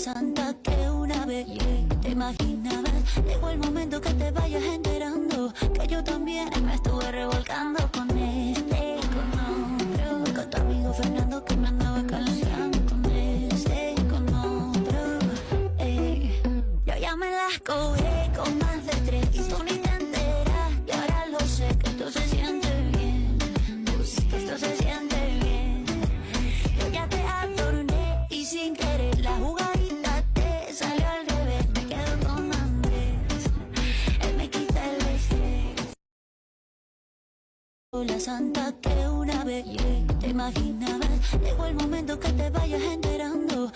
santa que una vez te imaginabas. Llegó el momento que te vayas enterando que yo también me estuve revolcando con otro, con tu amigo Fernando que me andaba calciando con otro. Yo ya me las cogí con más de 3 y tú ni te enteras. Y ahora lo sé que esto se siente bien, que esto se siente bien. Yo ya te adorné y sin querer la jugadita te salió al revés. Me quedo con Andrés, él me quita el estrés. La santa que una vez te imaginabas. Llegó el momento que te vayas enterando